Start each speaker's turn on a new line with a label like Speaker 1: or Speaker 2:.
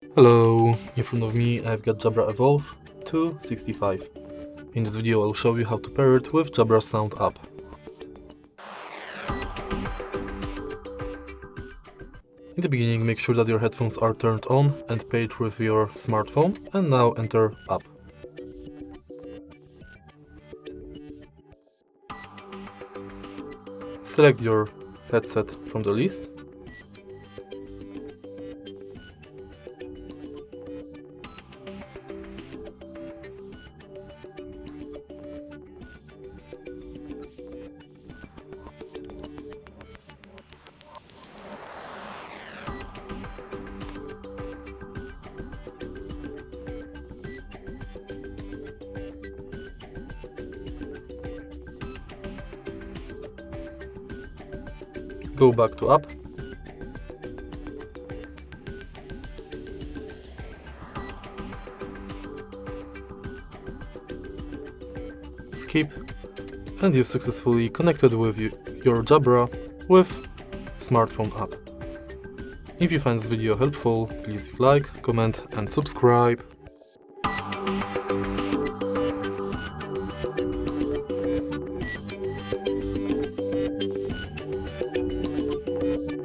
Speaker 1: Hello, in front of me I've got Jabra Evolve2 65. In this video I'll show you how to pair it with Jabra Sound app. In the beginning, make sure that your headphones are turned on and paired with your smartphone, and now enter app. Select your headset from the list. Go back to app. Skip, and you've successfully connected with your Jabra with smartphone app. If you find this video helpful, please leave a like, comment and subscribe.